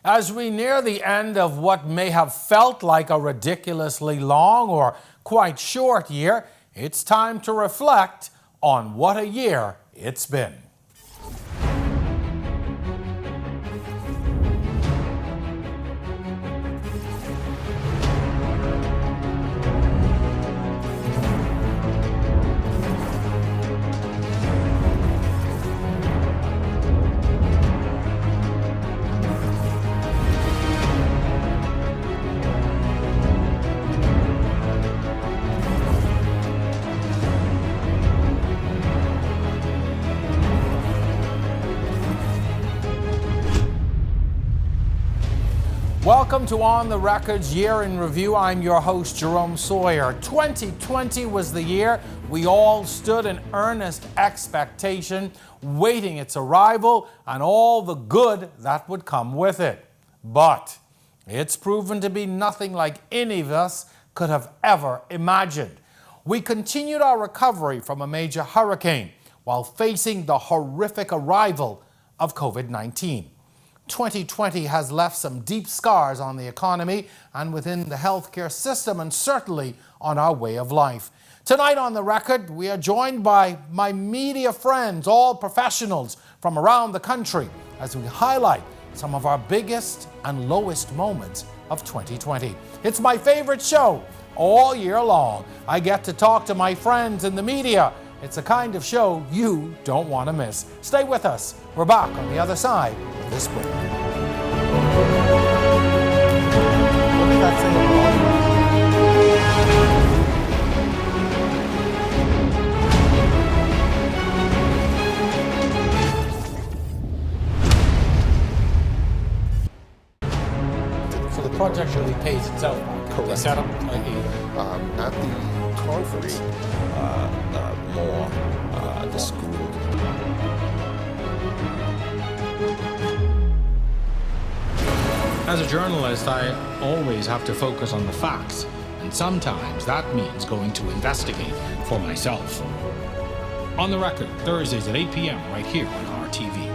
As we near the end of what may have felt like a ridiculously long or quite short year, it's time to reflect on what a year it's been. Welcome to On the Record's Year in Review. I'm your host, Jerome Sawyer. 2020 was the year we all stood in earnest expectation, waiting its arrival and all the good that would come with it. But it's proven to be nothing like any of us could have ever imagined. We continued our recovery from a major hurricane while facing the horrific arrival of COVID-19. 2020 has left some deep scars on the economy and within the healthcare system and certainly on our way of life. Tonight on The Record, we are joined by my media friends, all professionals from around the country, as we highlight some of our biggest and lowest moments of 2020. It's my favorite show all year long. I get to talk to my friends in the media. It's a kind of show you don't want to miss. Stay with us. We're back on the other side of this break. What did that say about? So the project really pays itself. Correct. They set up at the conference, the school. As a journalist, I always have to focus on the facts, and sometimes that means going to investigate for myself. On the Record, Thursdays at 8 p.m. right here on RTV.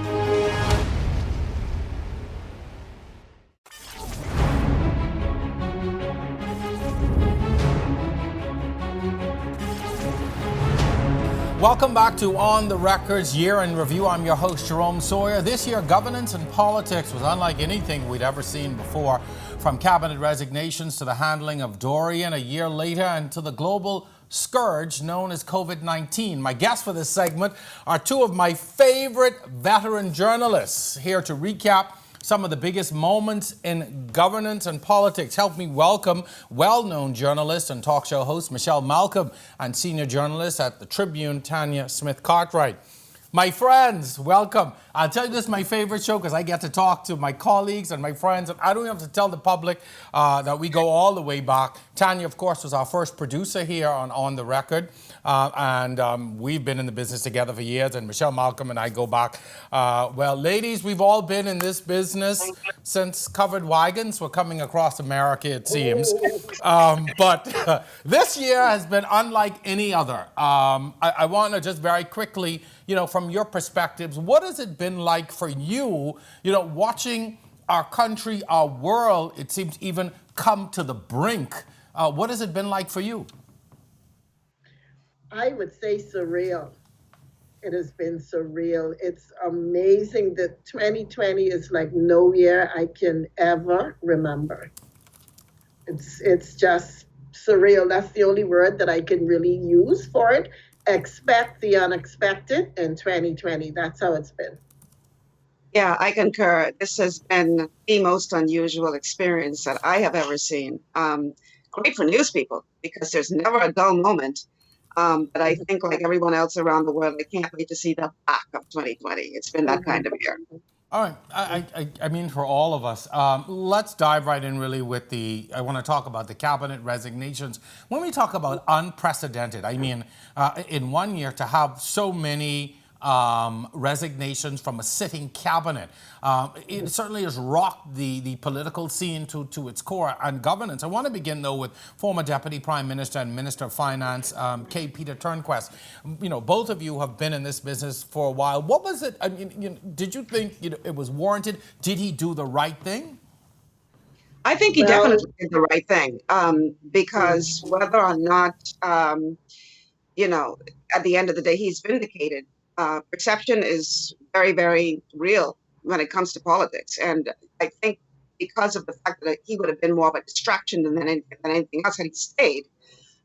Welcome back to On the Record's Year in Review. I'm your host, Jerome Sawyer. This year, governance and politics was unlike anything we'd ever seen before. From cabinet resignations to the handling of Dorian a year later and to the global scourge known as COVID-19. My guests for this segment are two of my favorite veteran journalists here to recap some of the biggest moments in governance and politics. Help me welcome well-known journalist and talk show host Michelle Malcom and senior journalist at the Tribune, Tanya Cartwright. My friends, welcome. I'll tell you, this is my favorite show because I get to talk to my colleagues and my friends, and I don't have to tell the public that we go all the way back. Tanya, of course, was our first producer here on The Record, and we've been in the business together for years, and Michelle Malcom and I go back. Well, ladies, we've all been in this business since covered wagons were coming across America, it seems. But this year has been unlike any other. I want to just very quickly, from your perspectives, what has it been like for you, watching our country, our world, it seems, even come to the brink? What has it been like for you? I would say surreal. It has been surreal. It's amazing that 2020 is like no year I can ever remember. It's just surreal. That's the only word that I can really use for it. Expect the unexpected in 2020. That's how it's been. Yeah, I concur. This has been the most unusual experience that I have ever seen. Great for news people because there's never a dull moment. But I think, like everyone else around the world, I can't wait to see the back of 2020. It's been that kind of year. All right. I mean, for all of us, let's dive right in really with I want to talk about the cabinet resignations. When we talk about unprecedented, I mean, in 1 year to have so many resignations from a sitting cabinet. It certainly has rocked the political scene to its core and governance. I want to begin, though, with former Deputy Prime Minister and Minister of Finance, K. Peter Turnquest. You know, both of you have been in this business for a while. What was it? I mean, did you think it was warranted? Did he do the right thing? I think he Well, definitely did the right thing, because whether or not, you know, at the end of the day, he's vindicated. Perception is very, very real when it comes to politics. And I think because of the fact that he would have been more of a distraction than anything else had he stayed,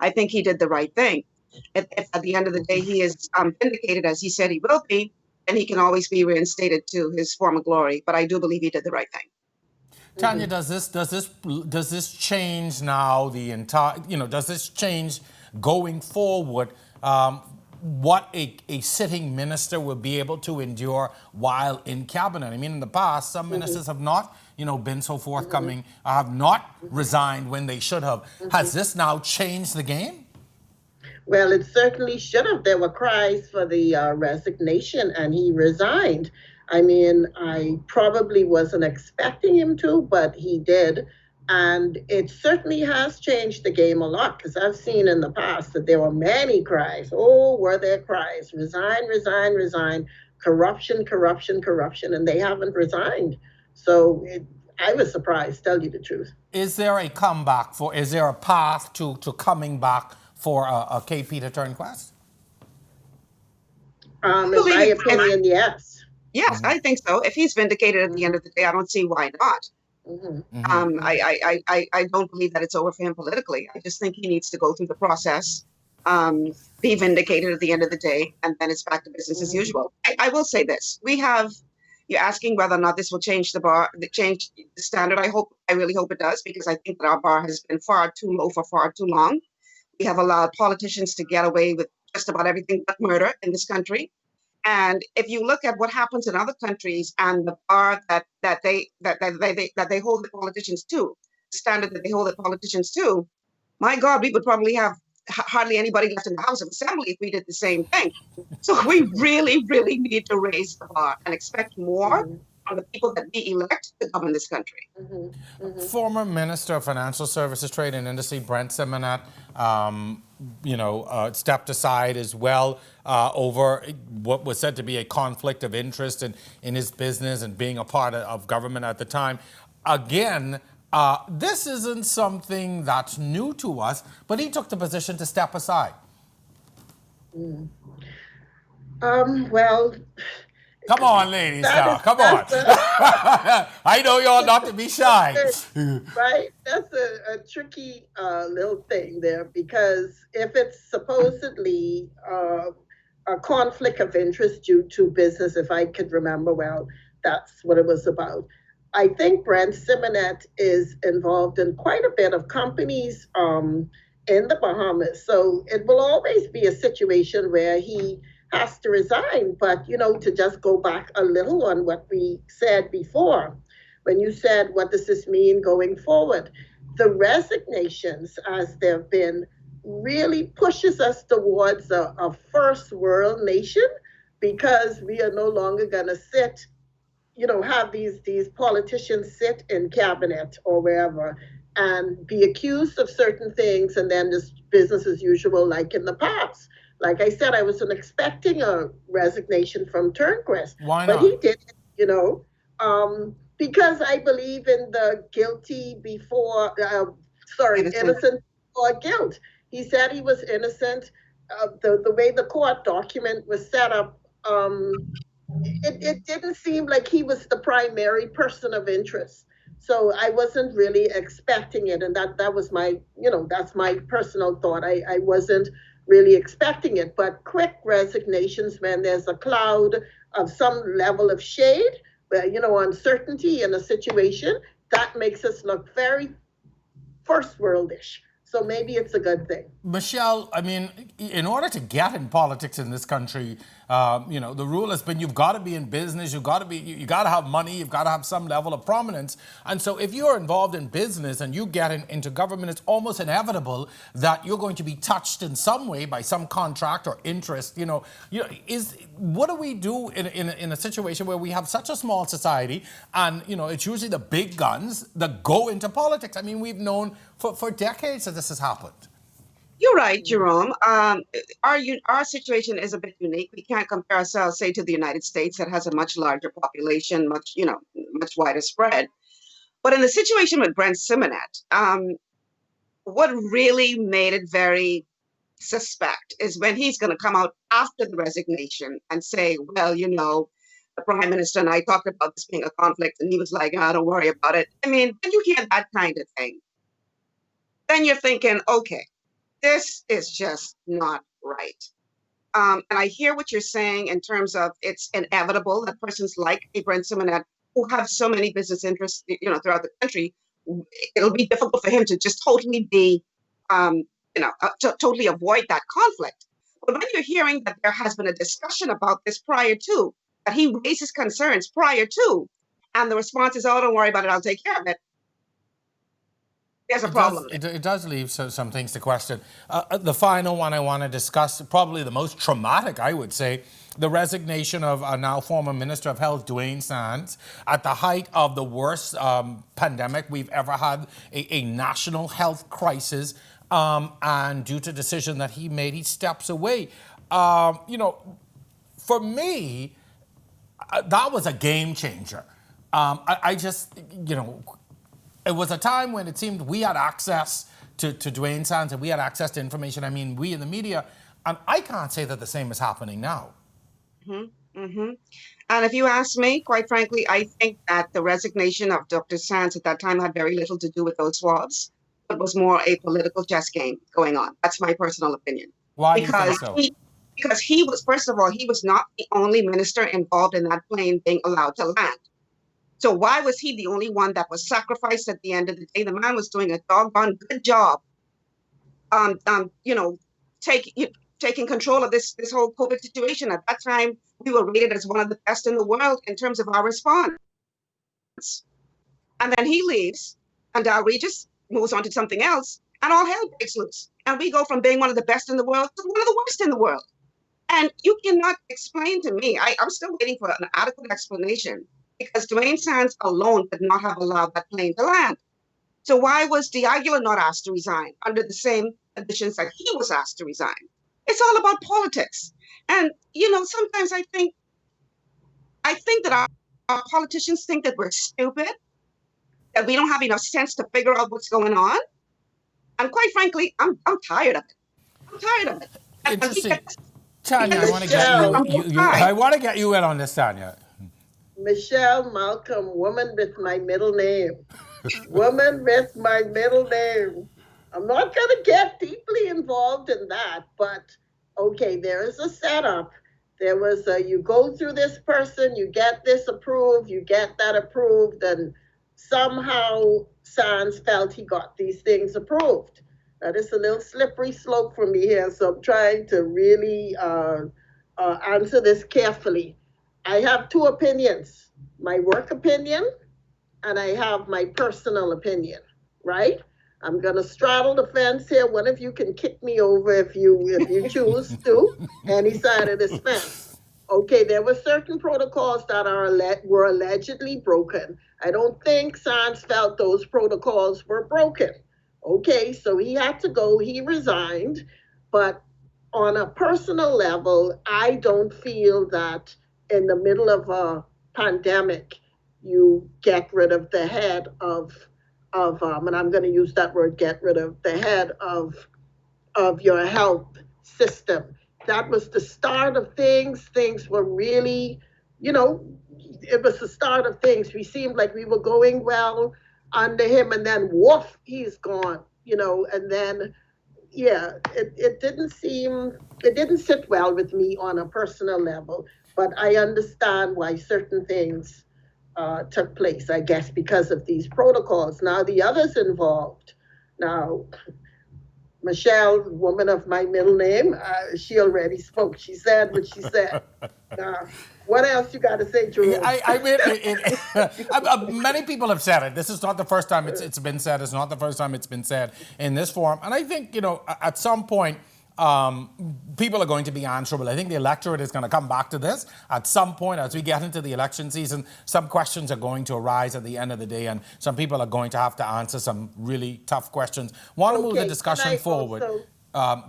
I think he did the right thing. If at the end of the day he is vindicated as he said he will be, then he can always be reinstated to his former glory. But I do believe he did the right thing. Tanya, does this change now the entire? Does this change going forward? What a sitting minister will be able to endure while in cabinet. I mean, in the past, some ministers have not, been so forthcoming, have not resigned when they should have. Has this now changed the game? Well, it certainly should have. There were cries for the resignation, and he resigned. I mean, I probably wasn't expecting him to, but he did. And it certainly has changed the game a lot, because I've seen in the past that there were many cries. Oh, were there cries? Resign, resign, resign. Corruption, corruption, corruption. And they haven't resigned. So I was surprised, tell you the truth. Is there a comeback is there a path to coming back for a KP to Turnquest? In my opinion, yes. Yes, I think so. If he's vindicated at the end of the day, I don't see why not. I don't believe that it's over for him politically. I just think he needs to go through the process, be vindicated at the end of the day, and then it's back to business as usual. I will say this: you're asking whether or not this will change change the standard. I really hope it does, because I think that our bar has been far too low for far too long. We have allowed politicians to get away with just about everything but murder in this country. And if you look at what happens in other countries and the bar that they hold the politicians to, the standard that they hold the politicians to, my God, we would probably have hardly anybody left in the House of Assembly if we did the same thing. So we really, really need to raise the bar and expect more from the people that we elect to govern this country. Former Minister of Financial Services, Trade and Industry, Brent Simonet, stepped aside as well over what was said to be a conflict of interest in his business and being a part of government at the time. Again, this isn't something that's new to us, but he took the position to step aside. Well, come on, ladies, now. Come on. I know y'all not to be shy. Right? That's a tricky little thing there, because if it's supposedly a conflict of interest due to business, if I could remember well, that's what it was about. I think Brent Simonet is involved in quite a bit of companies in the Bahamas. So it will always be a situation where he has to resign. But, to just go back a little on what we said before, when you said, what does this mean going forward? The resignations, as there have been, really pushes us towards a first world nation, because we are no longer going to sit, have these politicians sit in cabinet or wherever and be accused of certain things, and then just business as usual like in the past. Like I said, I wasn't expecting a resignation from Turnquest. Why not? But he did, because I believe in the guilty before, innocent before guilt. He said he was innocent. The way the court document was set up, it didn't seem like he was the primary person of interest. So I wasn't really expecting it. And that was my, that's my personal thought. I wasn't really expecting it. But quick resignations, when there's a cloud of some level of shade, uncertainty in a situation, that makes us look very first worldish. So maybe it's a good thing. Michelle, I mean, in order to get in politics in this country, the rule has been you've got to be in business, you got to have money, you've got to have some level of prominence. And so if you're involved in business and you get into government, it's almost inevitable that you're going to be touched in some way by some contract or interest. What do we do in a situation where we have such a small society and, it's usually the big guns that go into politics? I mean, we've known for decades that this has happened. You're right, Jerome. Our situation is a bit unique. We can't compare ourselves, say, to the United States that has a much larger population, much wider spread. But in the situation with Brent Simonet, what really made it very suspect is when he's going to come out after the resignation and say, well, the prime minister and I talked about this being a conflict, and he was like, oh, don't worry about it. I mean, when you hear that kind of thing, then you're thinking, okay, this is just not right. And I hear what you're saying in terms of it's inevitable that persons like a Brent Simonet, who have so many business interests, throughout the country, it'll be difficult for him to just totally be, totally avoid that conflict. But when you're hearing that there has been a discussion about this prior to, that he raises concerns prior to, and the response is, oh, don't worry about it, I'll take care of it. There's a problem. It does leave some things to question. The final one I want to discuss, probably the most traumatic, I would say, the resignation of now former Minister of Health, Dwayne Sands, at the height of the worst pandemic we've ever had, a national health crisis, and due to decision that he made, he steps away. For me, that was a game changer. I just, it was a time when it seemed we had access to Dwayne Sands and we had access to information. I mean, we in the media, and I can't say that the same is happening now. Mm-hmm. Mm-hmm. And if you ask me, quite frankly, I think that the resignation of Dr. Sands at that time had very little to do with those swabs. It was more a political chess game going on. That's my personal opinion. Why do you think so? Because he was, first of all, he was not the only minister involved in that plane being allowed to land. So why was he the only one that was sacrificed at the end of the day? The man was doing a doggone good job, taking control of this whole COVID situation. At that time, we were rated as one of the best in the world in terms of our response. And then he leaves, and Dow Regis moves on to something else, and all hell breaks loose. And we go from being one of the best in the world to one of the worst in the world. And you cannot explain to me, I'm still waiting for an adequate explanation, because Dwayne Sands alone could not have allowed that plane to land. So why was Diagula not asked to resign under the same conditions that he was asked to resign? It's all about politics. And, sometimes I think that our politicians think that we're stupid, that we don't have enough sense to figure out what's going on. And quite frankly, I'm tired of it. I'm tired of it. Interesting. Tanya, I want to get you. I want to get you in on this, Tanya. Michelle Malcom, woman with my middle name. Woman with my middle name. I'm not going to get deeply involved in that, but okay, there is a setup. There was you go through this person, you get this approved, you get that approved, and somehow Sands felt he got these things approved. Now, this is a little slippery slope for me here, so I'm trying to really answer this carefully. I have two opinions, my work opinion and I have my personal opinion, right? I'm going to straddle the fence here. One of you can kick me over if you choose to, any side of this fence. Okay, there were certain protocols that were allegedly broken. I don't think Sands felt those protocols were broken. Okay, so he had to go, he resigned, but on a personal level, I don't feel that in the middle of a pandemic, you get rid of the head of and I'm going to use that word, get rid of the head of your health system. That was the start of things. Things were really, it was the start of things. We seemed like we were going well under him, and then woof, he's gone, and then, it didn't sit well with me on a personal level, but I understand why certain things took place, I guess, because of these protocols. Now, the others involved, Michelle, woman of my middle name, she already spoke. She said what she said. What else you got to say, Jerome? Many people have said it. This is not the first time it's been said. It's not the first time it's been said in this forum. And I think, at some point, people are going to be answerable. I think the electorate is going to come back to this at some point as we get into the election season. Some questions are going to arise at the end of the day, and some people are going to have to answer some really tough questions. Want to move the discussion forward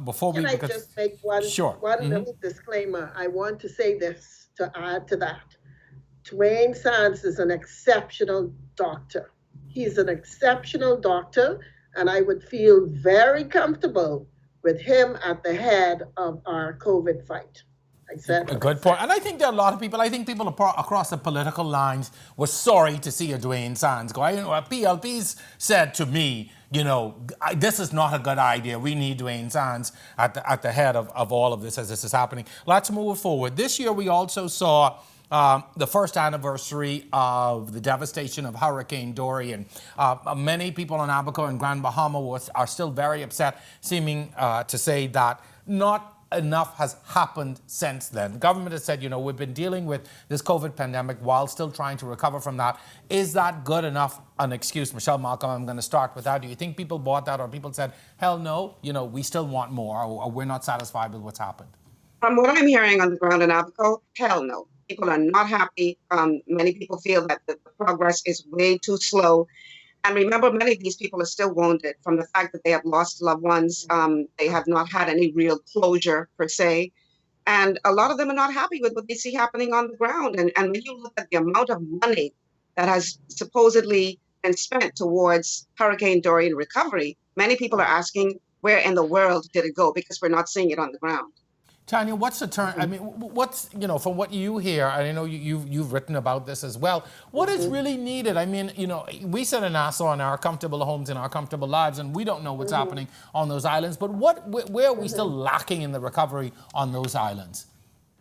before we? Can I just make one little disclaimer? I want to say this to add to that. Dwayne Sands is an exceptional doctor. He's an exceptional doctor, and I would feel very comfortable with him at the head of our COVID fight. I said A what I good point. said. And I think there are a lot of people, I think people across the political lines were sorry to see a Dwayne Sands go. PLP's said to me, this is not a good idea. We need Dwayne Sands at the head of all of this as this is happening. Let's move forward. This year we also saw the first anniversary of the devastation of Hurricane Dorian. Many people in Abaco and Grand Bahama are still very upset, seeming to say that not enough has happened since then. The government has said, we've been dealing with this COVID pandemic while still trying to recover from that. Is that good enough an excuse? Michelle, Malcom, I'm going to start with that. Do you think people bought that, or people said, hell no, we still want more, or we're not satisfied with what's happened? From what I'm hearing on the ground in Abaco, hell no. People are not happy. Many people feel that the progress is way too slow. And remember, many of these people are still wounded from the fact that they have lost loved ones. They have not had any real closure, per se. And a lot of them are not happy with what they see happening on the ground. And when you look at the amount of money that has supposedly been spent towards Hurricane Dorian recovery, many people are asking, where in the world did it go? Because we're not seeing it on the ground. Tanya, what's the turn? I mean, what's, from what you hear, and I know you've written about this as well, what is really needed? I mean, we sit in Nassau in our comfortable homes, in our comfortable lives, and we don't know what's happening on those islands, but where are we still lacking in the recovery on those islands?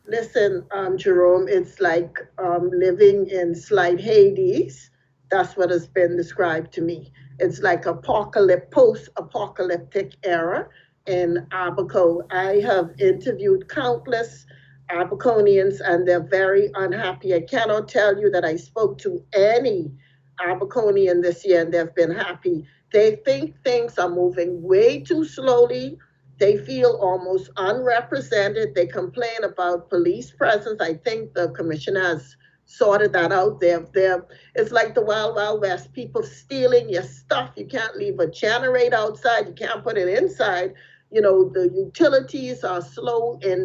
Listen, Jerome, it's like living in slight Hades. That's what has been described to me. It's like post-apocalyptic era in Abaco. I have interviewed countless Abaconians, and they're very unhappy. I cannot tell you that I spoke to any Abaconian this year and they've been happy. They think things are moving way too slowly. They feel almost unrepresented. They complain about police presence. I think the commissioner has sorted that out. It's like the Wild Wild West. People stealing your stuff. You can't leave a generator outside. You can't put it inside. The utilities are slow in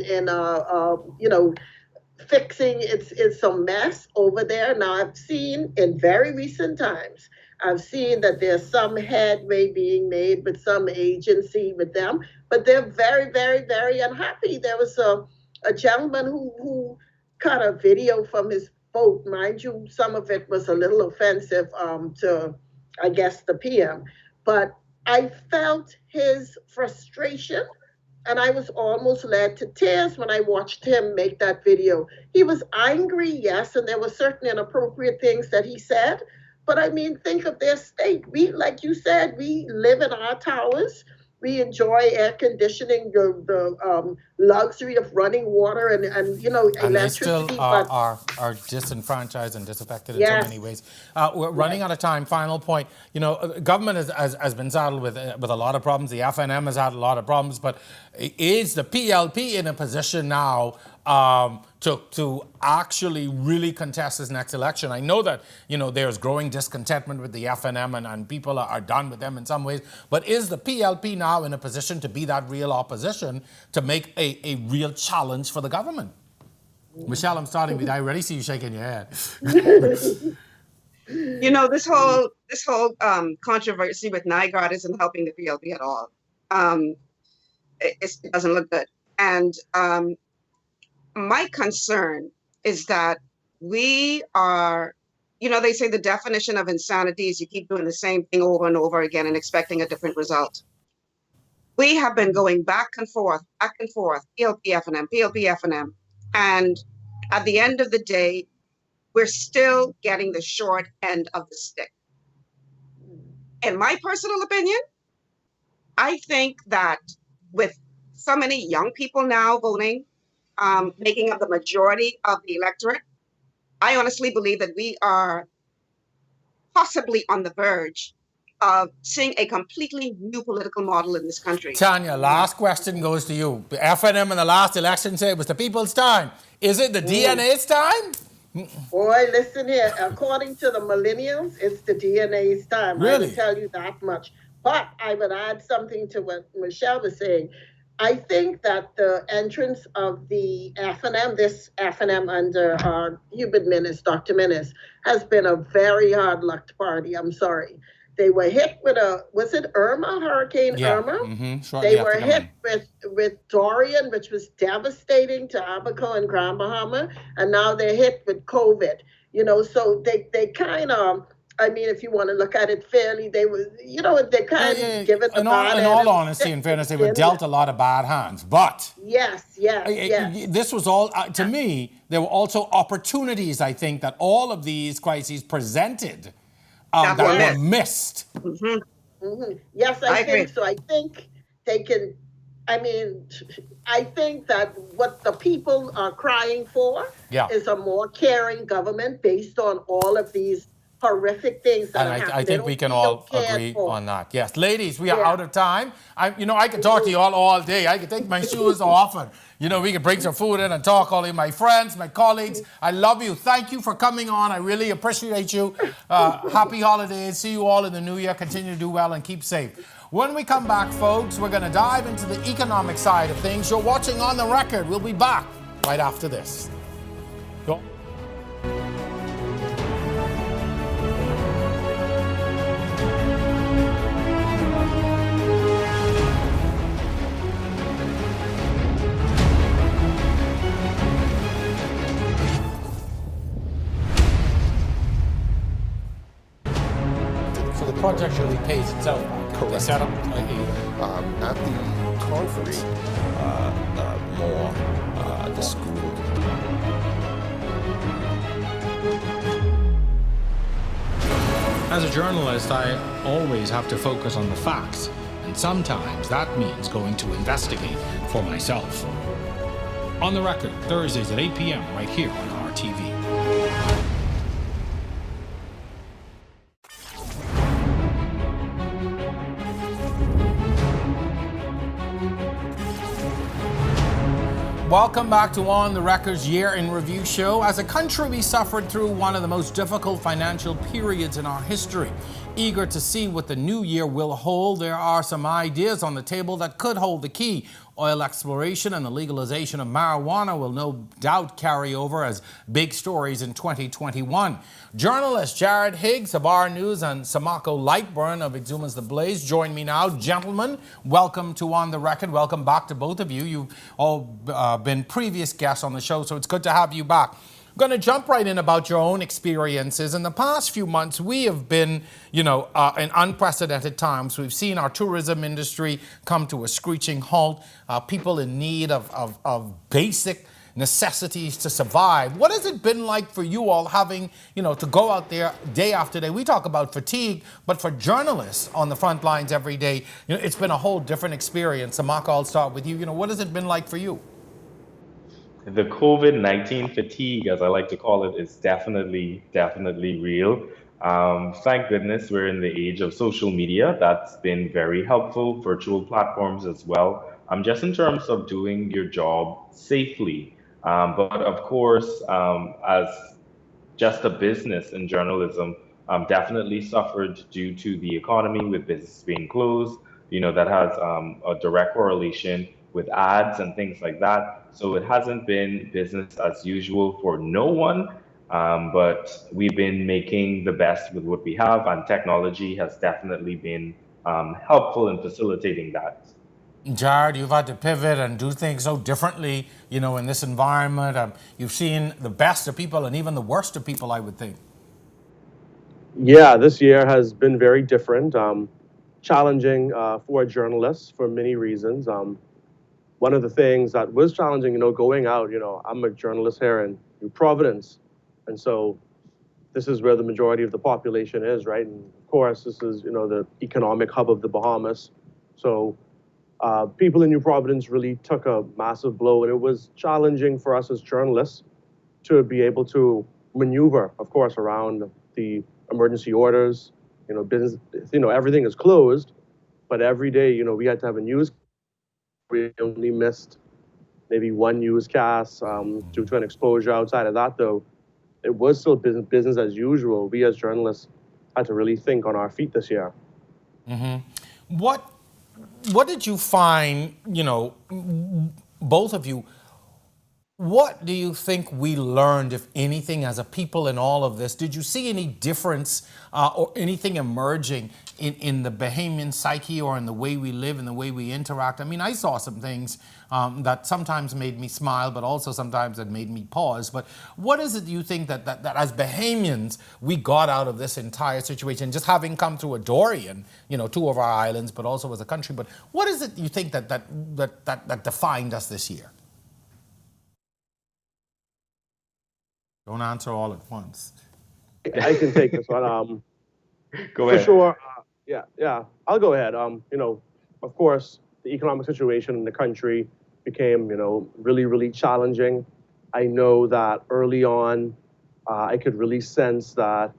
fixing. It's a mess over there. Now, I've seen in very recent times, I've seen that there's some headway being made with some agency with them, but they're very, very, very unhappy. There was a gentleman who cut a video from his boat. Mind you, some of it was a little offensive to, I guess, the PM, but I felt his frustration, and I was almost led to tears when I watched him make that video. He was angry, yes, and there were certain inappropriate things that he said, but I mean, think of their state. We, like you said, we live in our towers. We enjoy air conditioning, the luxury of running water and electricity. And they still are disenfranchised and disaffected in so many ways. We're running out of time. Final point. Government has been saddled with a lot of problems. The FNM has had a lot of problems. But is the PLP in a position now to actually really contest this next election? I know that, there's growing discontentment with the FNM and people are done with them in some ways, but is the PLP now in a position to be that real opposition, to make a real challenge for the government? Michelle, I'm starting with you. I already see you shaking your head. This whole controversy with NIGARD isn't helping the PLP at all. It doesn't look good. And my concern is that we are, they say the definition of insanity is you keep doing the same thing over and over again and expecting a different result. We have been going back and forth, PLP, FNM. And at the end of the day, we're still getting the short end of the stick. In my personal opinion, I think that with so many young people now voting, making up the majority of the electorate, I honestly believe that we are possibly on the verge of seeing a completely new political model in this country. Tanya, last question goes to you. The FNM in the last election said it was the people's time. Is it the DNA's time? Boy, listen here. According to the millennials, it's the DNA's time. Really? I will tell you that much. But I would add something to what Michelle was saying. I think that the entrance of the F&M, this F&M under Hubert Minnis, Dr. Minnis, has been a very hard luck party. I'm sorry. They were hit with was it Irma, Hurricane Irma? Shortly They were after hit coming. with Dorian, which was devastating to Abaco and Grand Bahama, and now they're hit with COVID. So they kind of, I mean, if you want to look at it fairly, they were, they kind of give it the bad In end all of the honesty, stick in fairness, they to were begin dealt a with. lot of bad hands. But Yes. this was all, to me, there were also opportunities, I think, that all of these crises presented That that were were missed. missed. Yes, I I agree. think so. I think they can, I mean, I think that what the people are crying for Yeah. is a more caring government based on all of these horrific things that And are I happening. think They we don't can feel all cared agree for. on that. Yes, ladies, we are Yeah. out of time. I could talk to you all day. I could take my shoes off and, we could bring some food in and talk. All of my friends, my colleagues, I love you. Thank you for coming on. I really appreciate you. Happy holidays. See you all in the new year. Continue to do well and keep safe. When we come back, folks, we're going to dive into the economic side of things. You're watching On the Record. We'll be back right after this. Go. So the project really pays itself back. Correct. They set up At the conference, the school. As a journalist, I always have to focus on the facts, and sometimes that means going to investigate for myself. On the Record, Thursdays at 8 p.m. right here on RTV. Welcome back to On the Record's Year in Review show. As a country, we suffered through one of the most difficult financial periods in our history. Eager to see what the new year will hold, there are some ideas on the table that could hold the key. Oil exploration and the legalization of marijuana will no doubt carry over as big stories in 2021. Journalist Jared Higgs of Our News and Sammarko Lightbourne of Exhuman's The Blaze join me now. Gentlemen, welcome to On the Record. Welcome back to both of you. You've all been previous guests on the show, so it's good to have you back. I'm going to jump right in about your own experiences. In the past few months, we have been, in unprecedented times. We've seen our tourism industry come to a screeching halt. People in need of basic necessities to survive. What has it been like for you all having, to go out there day after day? We talk about fatigue, but for journalists on the front lines every day, it's been a whole different experience. Sammarko, I'll start with you. What has it been like for you? The COVID-19 fatigue, as I like to call it, is definitely real. Thank goodness we're in the age of social media. That's been very helpful, virtual platforms as well, just in terms of doing your job safely. But of course, as just a business in journalism, definitely suffered due to the economy with business being closed. That has a direct correlation with ads and things like that. So it hasn't been business as usual for no one, but we've been making the best with what we have, and technology has definitely been helpful in facilitating that. Jared, you've had to pivot and do things so differently, in this environment. You've seen the best of people and even the worst of people, I would think. Yeah, this year has been very different, challenging for journalists for many reasons. One of the things that was challenging, going out, I'm a journalist here in New Providence, and so this is where the majority of the population is, right? And of course, this is, the economic hub of the Bahamas. So people in New Providence really took a massive blow, and it was challenging for us as journalists to be able to maneuver, of course, around the emergency orders. Business, everything is closed, but every day, we had to have a news. We only missed maybe one newscast due to an exposure. Outside of that, though, it was still business as usual. We as journalists had to really think on our feet this year. Mm-hmm. What what did you find, both of you, what do you think we learned, if anything, as a people in all of this? Did you see any difference or anything emerging in the Bahamian psyche or in the way we live and the way we interact? I mean, I saw some things that sometimes made me smile, but also sometimes that made me pause. But what is it you think that as Bahamians we got out of this entire situation, just having come through a Dorian, two of our islands, but also as a country? But what is it you think that defined us this year? Don't answer all at once. I can take this one. Go ahead. For sure. Yeah. I'll go ahead. Of course, the economic situation in the country became, really, really challenging. I know that early on, I could really sense that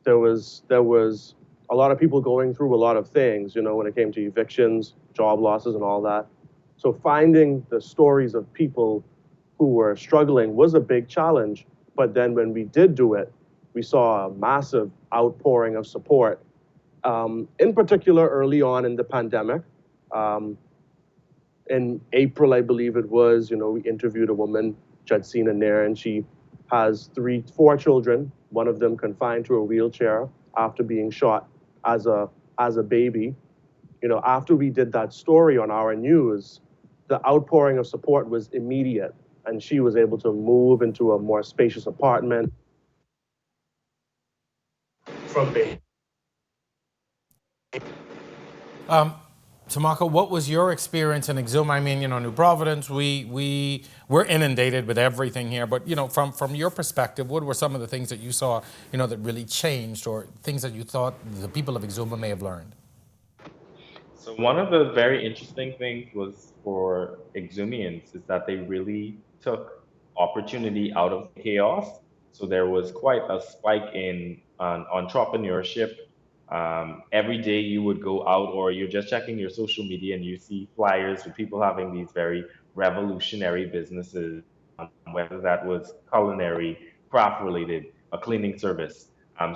there was a lot of people going through a lot of things, when it came to evictions, job losses, and all that. So finding the stories of people who were struggling was a big challenge. But then when we did do it, we saw a massive outpouring of support. In particular, early on in the pandemic, in April, I believe it was, we interviewed a woman, Jadzina Nair, and she has 4 children, one of them confined to a wheelchair after being shot as a baby. After we did that story on our news, the outpouring of support was immediate. And she was able to move into a more spacious apartment from me. Sammarko, what was your experience in Exuma? I mean, New Providence, we're inundated with everything here. But, from your perspective, what were some of the things that you saw, that really changed, or things that you thought the people of Exuma may have learned? So one of the very interesting things was for Exumians is that they really took opportunity out of chaos. So there was quite a spike in entrepreneurship. Every day you would go out, or you're just checking your social media and you see flyers with people having these very revolutionary businesses, whether that was culinary, craft related, a cleaning service.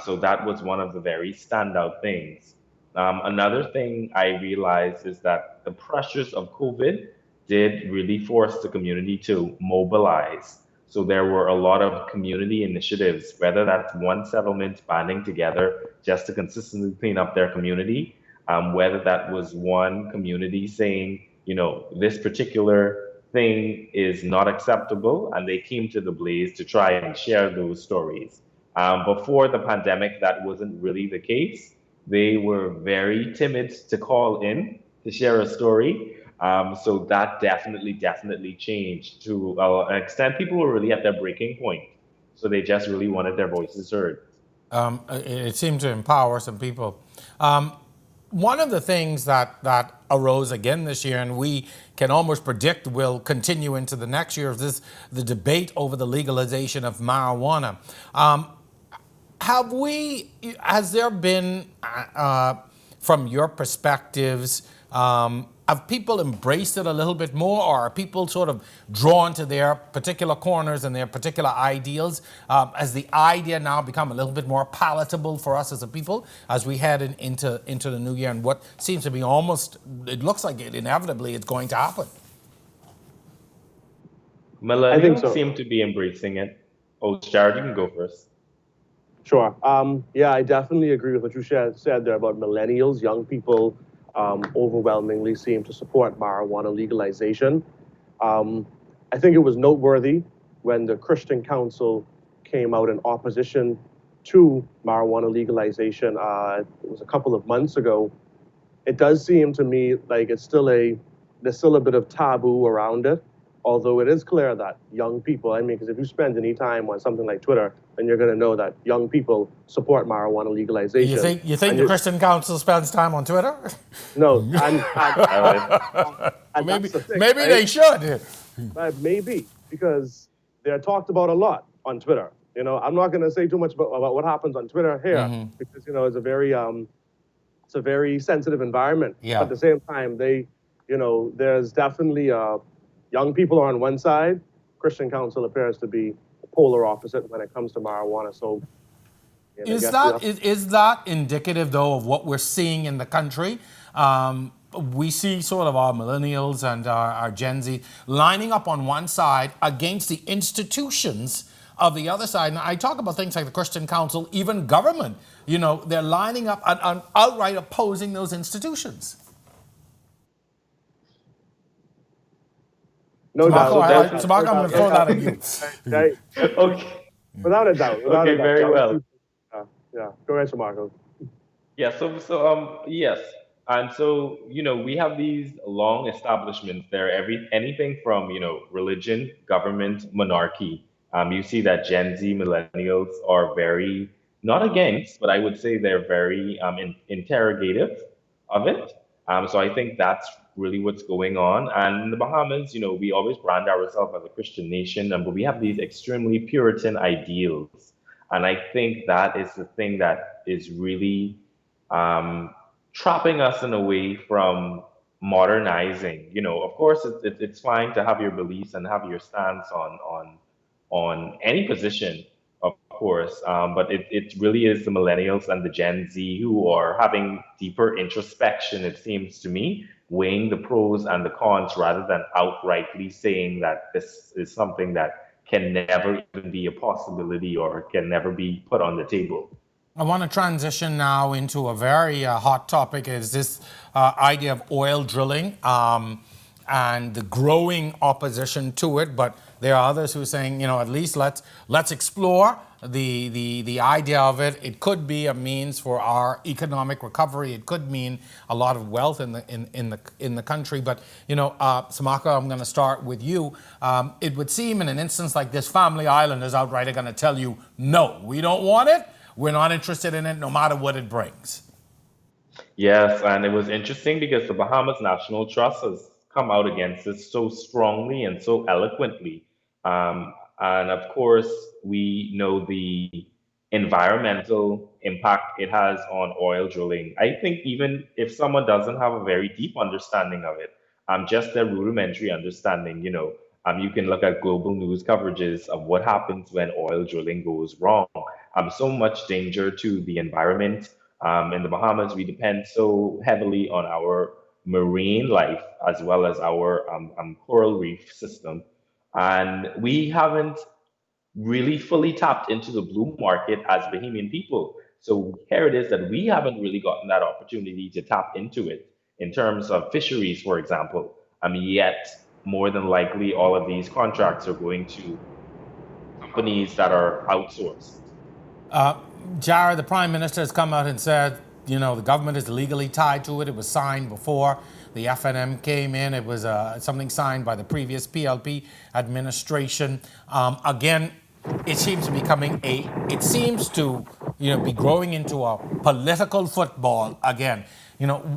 So that was one of the very standout things. Another thing I realized is that the pressures of COVID did really force the community to mobilize. So there were a lot of community initiatives, whether that's one settlement banding together just to consistently clean up their community, whether that was one community saying, this particular thing is not acceptable, and they came to the blaze to try and share those stories. Before the pandemic, that wasn't really the case. They were very timid to call in to share a story. So that definitely changed to an extent. People were really at their breaking point. So they just really wanted their voices heard. It seemed to empower some people. One of the things that arose again this year, and we can almost predict will continue into the next year, is the debate over the legalization of marijuana. Has there been, from your perspectives, have people embraced it a little bit more, or are people sort of drawn to their particular corners and their particular ideals? Has the idea now become a little bit more palatable for us as a people as we head into the new year, and what seems to be it looks like it inevitably is going to happen? Millennials seem to be embracing it. Oh, Jared, you can go first. Sure. Yeah, I definitely agree with what you said there about millennials. Young people overwhelmingly seem to support marijuana legalization. I think it was noteworthy when the Christian Council came out in opposition to marijuana legalization. It was a couple of months ago. It does seem to me like there's still a bit of taboo around it. Although it is clear that young people, because if you spend any time on something like Twitter, then you're going to know that young people support marijuana legalization. You think the Christian Council spends time on Twitter? No, maybe right? They should. Maybe, because they're talked about a lot on Twitter. I'm not going to say too much about what happens on Twitter here, because it's a very sensitive environment. Yeah. But at the same time, there's definitely young people are on one side. Christian Council appears to be the polar opposite when it comes to marijuana. So, is that indicative, though, of what we're seeing in the country? we see sort of our millennials and our Gen Z lining up on one side against the institutions of the other side. And I talk about things like the Christian Council, even government. They're lining up and outright opposing those institutions. No doubt. Sammarko, I'm going to throw that at you. Okay. Without a doubt. Okay, very well. Yeah. Go ahead, Sammarko. Yeah, yes. And so, we have these long establishments there, anything from, religion, government, monarchy. You see that Gen Z millennials are very, not against, but I would say they're very interrogative of it. So I think that's really what's going on. And in the Bahamas, we always brand ourselves as a Christian nation, but we have these extremely Puritan ideals. And I think that is the thing that is really trapping us in a way from modernizing. Of course, it's fine to have your beliefs and have your stance on any position, of course. But it really is the millennials and the Gen Z who are having deeper introspection, it seems to me, weighing the pros and the cons rather than outrightly saying that this is something that can never even be a possibility or can never be put on the table. I want to transition now into a very hot topic, is this idea of oil drilling and the growing opposition to it. But there are others who are saying, at least let's explore the idea of it. It could be a means for our economic recovery. It could mean a lot of wealth in the country. But Sammarko, I'm going to start with you. It would seem in an instance like this, Family Island is outright going to tell you, no, we don't want it. We're not interested in it, no matter what it brings. Yes, and it was interesting because the Bahamas National Trust has come out against this so strongly and so eloquently. And of course, we know the environmental impact it has on oil drilling. I think even if someone doesn't have a very deep understanding of it, just a rudimentary understanding, you can look at global news coverages of what happens when oil drilling goes wrong. So much danger to the environment. In the Bahamas, we depend so heavily on our marine life as well as our coral reef system. And we haven't really fully tapped into the blue market as Bahamian people. So here it is that we haven't really gotten that opportunity to tap into it in terms of fisheries, for example. Yet, more than likely, all of these contracts are going to companies that are outsourced. Jared, the Prime Minister has come out and said, the government is legally tied to it. It was signed before the FNM came in. It was something signed by the previous PLP administration. Again, it seems to be be growing into a political football again.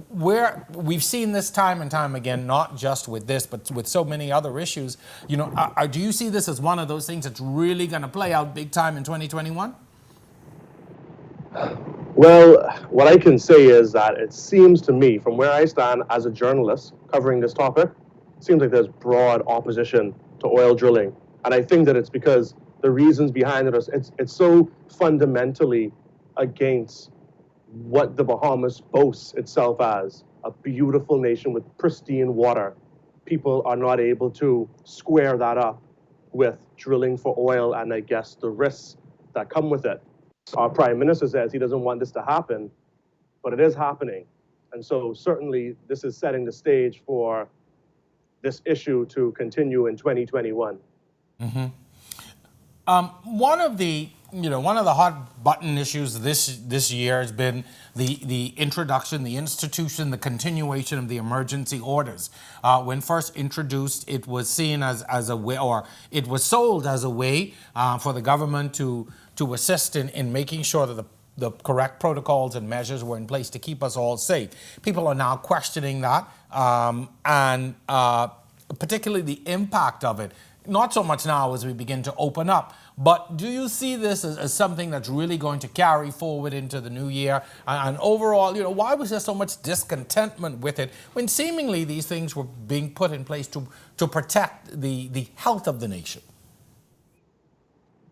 Where we've seen this time and time again, not just with this, but with so many other issues. Do you see this as one of those things that's really going to play out big time in 2021? Well, what I can say is that it seems to me, from where I stand as a journalist covering this topic, it seems like there's broad opposition to oil drilling. And I think that it's because the reasons behind it, it's so fundamentally against what the Bahamas boasts itself as, a beautiful nation with pristine water. People are not able to square that up with drilling for oil and I guess the risks that come with it. Our Prime Minister says he doesn't want this to happen, but it is happening. And so certainly this is setting the stage for this issue to continue in 2021. Mm-hmm. One of the hot button issues this year has been the introduction, the institution, the continuation of the emergency orders. When first introduced, it was seen as a way, or it was sold as a way for the government to assist in making sure that the correct protocols and measures were in place to keep us all safe. People are now questioning that, and particularly the impact of it. Not so much now as we begin to open up, but do you see this as something that's really going to carry forward into the new year? And overall, why was there so much discontentment with it when seemingly these things were being put in place to protect the health of the nation?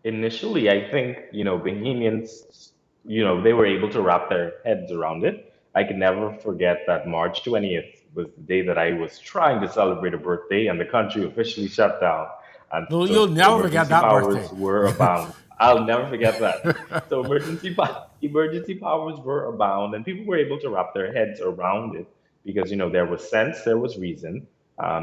Initially, I think, Bahamians, they were able to wrap their heads around it. I can never forget that March 20th was the day that I was trying to celebrate a birthday and the country officially shut down. And Well, so you'll never forget emergency that birthday. powers were abound. I'll never forget that. So emergency powers were abound, and people were able to wrap their heads around it because there was sense, there was reason.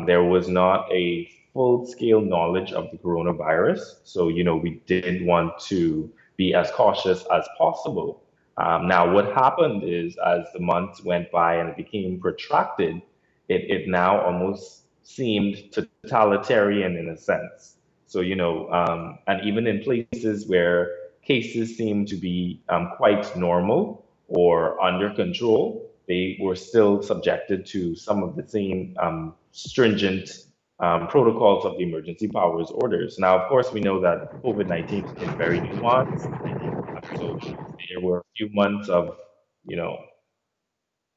There was not a full-scale knowledge of the coronavirus, so we did want to be as cautious as possible. Now, what happened is, as the months went by and it became protracted, it now almost seemed totalitarian in a sense. So, and even in places where cases seemed to be quite normal or under control, they were still subjected to some of the same stringent protocols of the emergency powers orders. Now, of course, we know that COVID-19 is very nuanced. So there were a few months of, you know,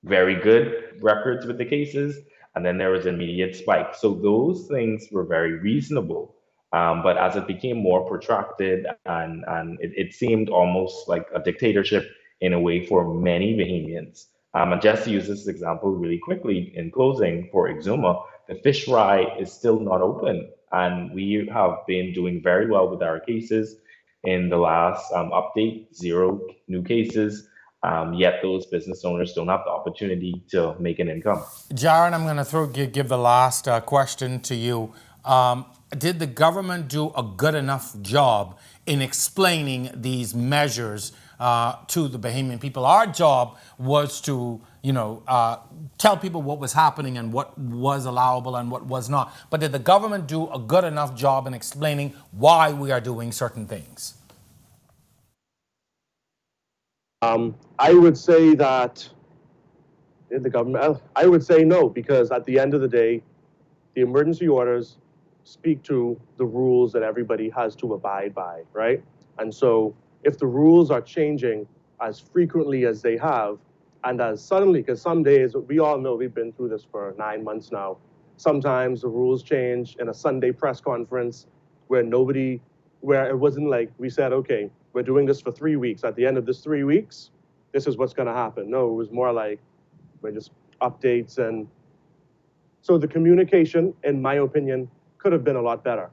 very good records with the cases, and then there was an immediate spike. So those things were very reasonable. But as it became more protracted and it seemed almost like a dictatorship in a way for many Bahamians. And just to use this example really quickly in closing for Exuma, the fish fry is still not open. And we have been doing very well with our cases. In the last update, 0 new cases. Yet those business owners don't have the opportunity to make an income. Jaron, I'm going to give the last question to you. Did the government do a good enough job in explaining these measures to the Bahamian people? Our job was to, tell people what was happening and what was allowable and what was not. But did the government do a good enough job in explaining why we are doing certain things? I would say that the government, I would say no, because at the end of the day, the emergency orders speak to the rules that everybody has to abide by, right? And so if the rules are changing as frequently as they have, and as suddenly, because some days, we all know we've been through this for 9 months now, sometimes the rules change in a Sunday press conference where it wasn't like we said, okay, we're doing this for 3 weeks. At the end of this 3 weeks, this is what's going to happen. No, it was more like we're just updates. And so the communication, in my opinion, could have been a lot better.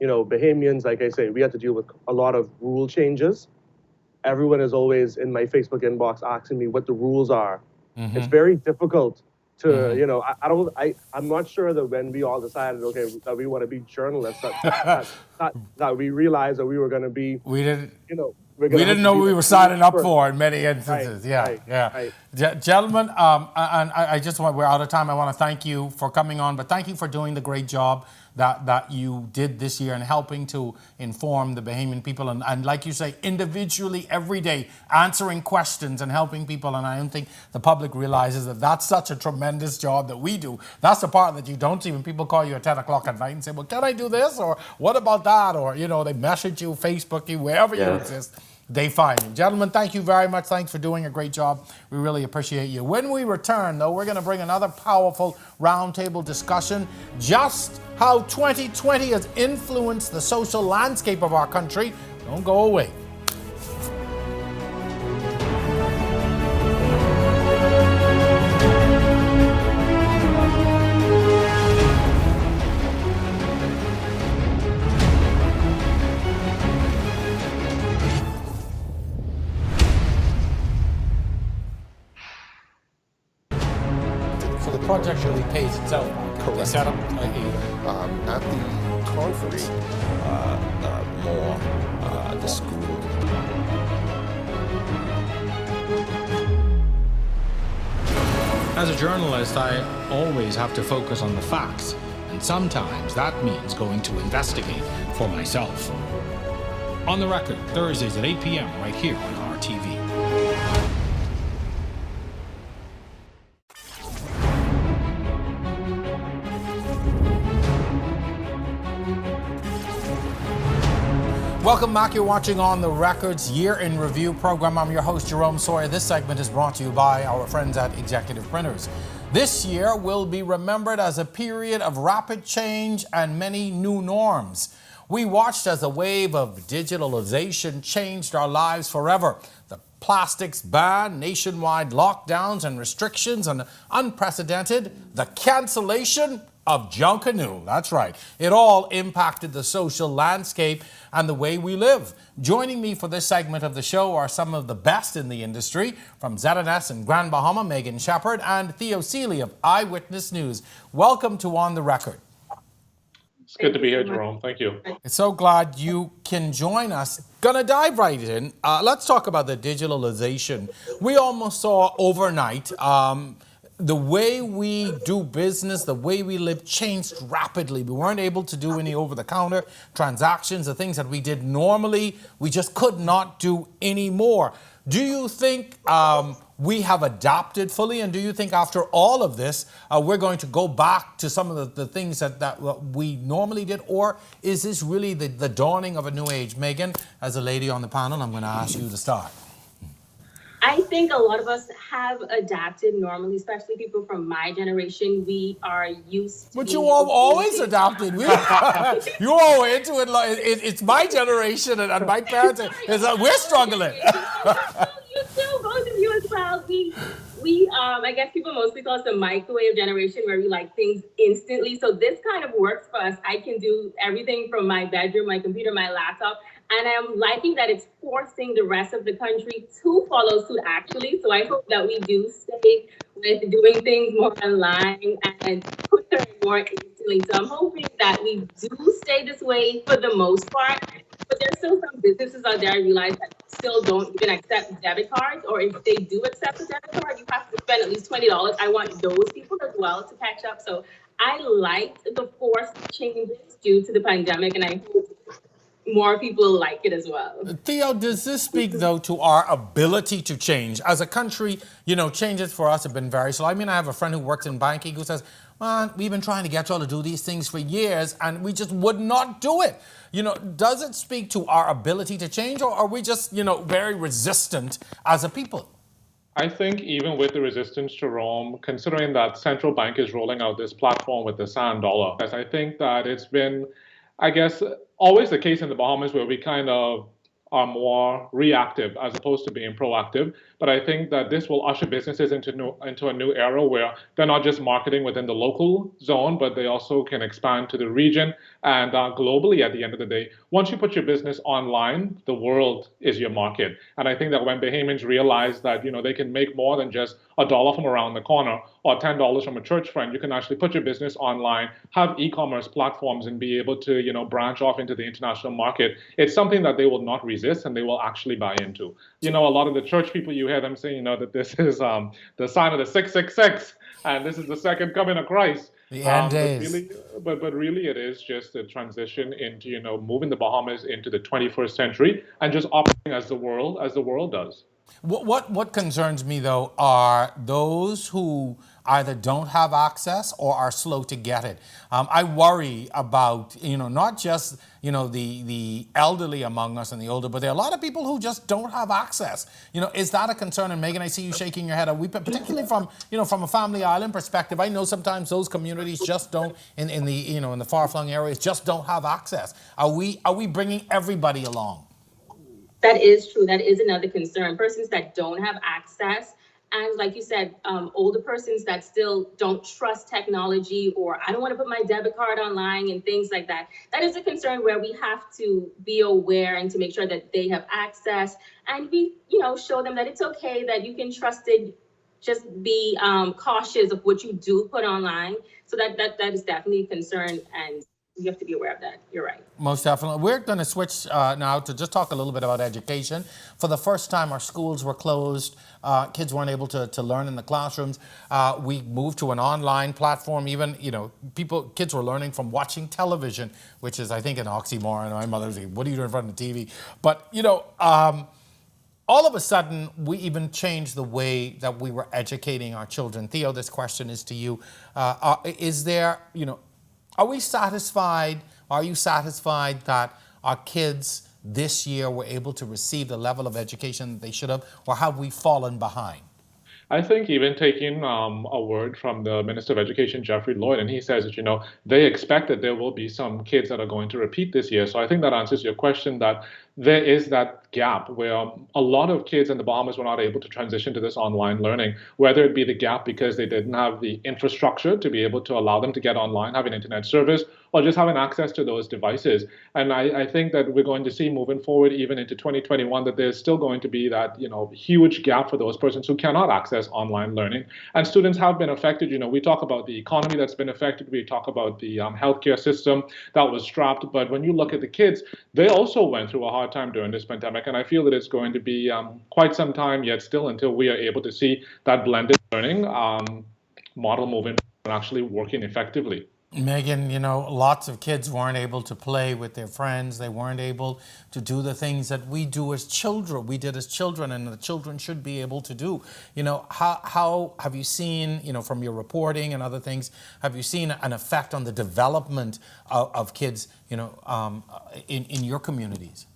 Bahamians, like I say, we had to deal with a lot of rule changes. Everyone is always in my Facebook inbox asking me what the rules are. Mm-hmm. It's very difficult to, I'm not sure that when we all decided, okay, that we want to be journalists, that we realized that we were going to be, we didn't know we were signing up for in many instances. Right. Gentlemen, and we're out of time. I want to thank you for coming on, but thank you for doing the great job that you did this year and helping to inform the Bahamian people. And like you say, individually, every day, answering questions and helping people. And I don't think the public realizes that that's such a tremendous job that we do. That's the part that you don't see when people call you at 10 o'clock at night and say, well, can I do this? Or what about that? Or, they message you, Facebook you, wherever you exist. They find you. Gentlemen, thank you very much. Thanks for doing a great job. We really appreciate you. When we return, though, we're going to bring another powerful roundtable discussion, just how 2020 has influenced the social landscape of our country. Don't go away. Project really pays itself. Correct. They set up at the conference, at the school. As a journalist, I always have to focus on the facts, and sometimes that means going to investigate for myself. On the Record, Thursdays at 8 p.m. right here on RTV. Welcome back. You're watching On the Record's Year in Review program. I'm your host, Jerome Sawyer. This segment is brought to you by our friends at Executive Printers. This year will be remembered as a period of rapid change and many new norms. We watched as a wave of digitalization changed our lives forever. The plastics ban, nationwide lockdowns and restrictions, and unprecedented, the cancellation of Junkanoo. That's right. It all impacted the social landscape and the way we live. Joining me for this segment of the show are some of the best in the industry. From ZNS and Grand Bahama, Megan Shepherd and Theo Seeley of Eyewitness News. Welcome to On the Record. It's good to be here, Jerome. Thank you. So glad you can join us. Gonna dive right in. Let's talk about the digitalization. We almost saw overnight the way we do business, the way we live changed rapidly. We weren't able to do any over-the-counter transactions, the things that we did normally, we just could not do anymore. Do you think we have adapted fully, and do you think after all of this, we're going to go back to some of the things that we normally did, or is this really the dawning of a new age? Megan, as a lady on the panel, I'm going to ask you to start. I think a lot of us have adapted normally, especially people from my generation. We are used to. But you have always adapted. You all into it. It's my generation and my parents. We're struggling. You too, both of you as well. We I guess people mostly call us the microwave generation, where we like things instantly. So this kind of works for us. I can do everything from my bedroom, my computer, my laptop. And I'm liking that it's forcing the rest of the country to follow suit, actually. So I hope that we do stay with doing things more online and quicker and more instantly. So I'm hoping that we do stay this way for the most part. But there's still some businesses out there, I realize, that still don't even accept debit cards. Or if they do accept a debit card, you have to spend at least $20. I want those people as well to catch up. So I liked the forced changes due to the pandemic, and I hope more people like it as well. Theo, does this speak, though, to our ability to change? As a country, changes for us have been very slow. I mean, I have a friend who works in banking who says, man, we've been trying to get y'all to do these things for years, and we just would not do it. Does it speak to our ability to change, or are we just, very resistant as a people? I think even with the resistance, Jerome, considering that central bank is rolling out this platform with the sand dollar, I think that it's been, I guess, always the case in the Bahamas where we kind of are more reactive as opposed to being proactive. But I think that this will usher businesses into a new era where they're not just marketing within the local zone, but they also can expand to the region and globally at the end of the day. Once you put your business online, the world is your market. And I think that when Bahamians realize that, they can make more than just $1 from around the corner or $10 from a church friend, you can actually put your business online, have e-commerce platforms, and be able to, branch off into the international market. It's something that they will not resist and they will actually buy into. A lot of the church people, you hear them saying, that this is the sign of the 666 and this is the second coming of Christ. The end days. But really it is just a transition into, moving the Bahamas into the 21st century and just operating as the world does. What concerns me, though, are those who either don't have access or are slow to get it. I worry about, not just, the elderly among us and the older, but there are a lot of people who just don't have access. Is that a concern? And Megan, I see you shaking your head. Particularly from a family island perspective, I know sometimes those communities just don't, in the far-flung areas, just don't have access. Are we bringing everybody along? That is true. That is another concern. Persons that don't have access, and like you said, older persons that still don't trust technology, or I don't want to put my debit card online and things like that. That is a concern where we have to be aware and to make sure that they have access, and we, show them that it's okay, that you can trust it. Just be cautious of what you do put online. So that is definitely a concern, and you have to be aware of that. You're right. Most definitely. We're going to switch now to just talk a little bit about education. For the first time, our schools were closed. Kids weren't able to learn in the classrooms. We moved to an online platform. Even, kids were learning from watching television, which is, I think, an oxymoron. My mother was like, what are you doing in front of the TV? But, all of a sudden, we even changed the way that we were educating our children. Theo, this question is to you. Is there, are we satisfied? Are you satisfied that our kids this year were able to receive the level of education that they should have, or have we fallen behind? I think even taking a word from the Minister of Education, Jeffrey Lloyd, and he says that, they expect that there will be some kids that are going to repeat this year. So I think that answers your question that there is that gap where a lot of kids in the Bahamas were not able to transition to this online learning, whether it be the gap because they didn't have the infrastructure to be able to allow them to get online, have an internet service, or just having access to those devices. And I think that we're going to see moving forward, even into 2021, that there's still going to be that huge gap for those persons who cannot access online learning. And students have been affected. We talk about the economy that's been affected. We talk about the healthcare system that was strapped. But when you look at the kids, they also went through a hard time during this pandemic. And I feel that it's going to be quite some time yet still until we are able to see that blended learning model moving and actually working effectively. Megan, lots of kids weren't able to play with their friends. They weren't able to do the things that we do as children. We did as children, and the children should be able to do. How have you seen, from your reporting and other things, have you seen an effect on the development of kids, in your communities?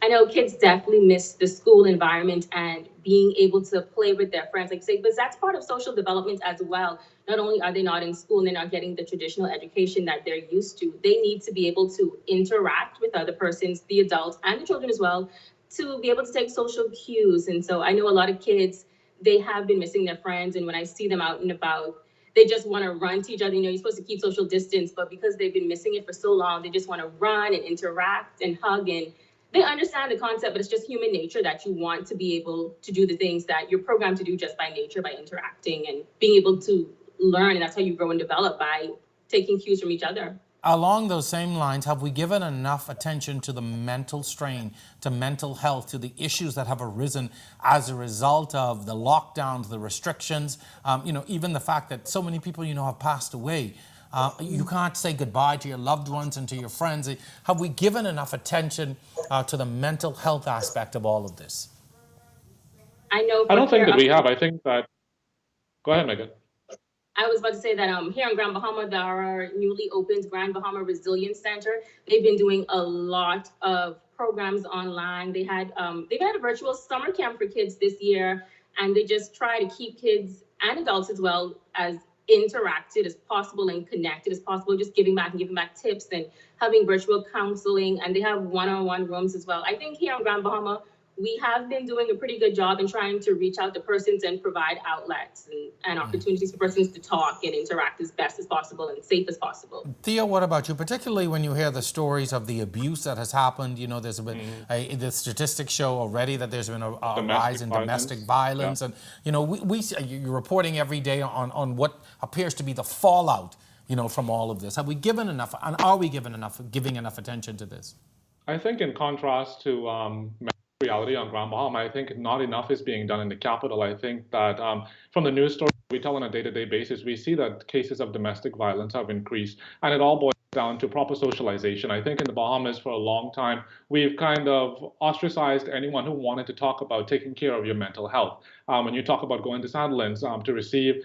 I know kids definitely miss the school environment and being able to play with their friends, but that's part of social development as well. Not only are they not in school and they're not getting the traditional education that they're used to, they need to be able to interact with other persons, the adults and the children as well, to be able to take social cues. And so I know a lot of kids, they have been missing their friends. And when I see them out and about, they just want to run to each other. You're supposed to keep social distance, but because they've been missing it for so long, they just want to run and interact and hug. And they understand the concept, but it's just human nature that you want to be able to do the things that you're programmed to do just by nature, by interacting and being able to learn. And that's how you grow and develop, by taking cues from each other. Along those same lines, have we given enough attention to the mental strain, to mental health, to the issues that have arisen as a result of the lockdowns, the restrictions, even the fact that so many people, have passed away? You can't say goodbye to your loved ones and to your friends. Have we given enough attention to the mental health aspect of all of this? I don't think that we have. I think that... Go ahead, Megan. I was about to say that here in Grand Bahama, there are newly opened Grand Bahama Resilience Center. They've been doing a lot of programs online. They've had a virtual summer camp for kids this year, and they just try to keep kids and adults as well as interacted as possible and connected as possible, just giving back tips and having virtual counseling. And they have one-on-one rooms as well. I think here in Grand Bahama, we have been doing a pretty good job in trying to reach out to persons and provide outlets and opportunities for persons to talk and interact as best as possible and safe as possible. Theo, what about you? Particularly when you hear the stories of the abuse that has happened, there's been the statistics show already that there's been a rise in domestic violence. Yeah. And, you're reporting every day on what appears to be the fallout, from all of this. Have we given enough, and are we giving enough attention to this? I think in contrast to reality on Grand Bahama, I think not enough is being done in the capital. I think that from the news stories we tell on a day-to-day basis, we see that cases of domestic violence have increased, and it all boils down to proper socialization. I think in the Bahamas for a long time, we've kind of ostracized anyone who wanted to talk about taking care of your mental health. When you talk about going to Sandlands to receive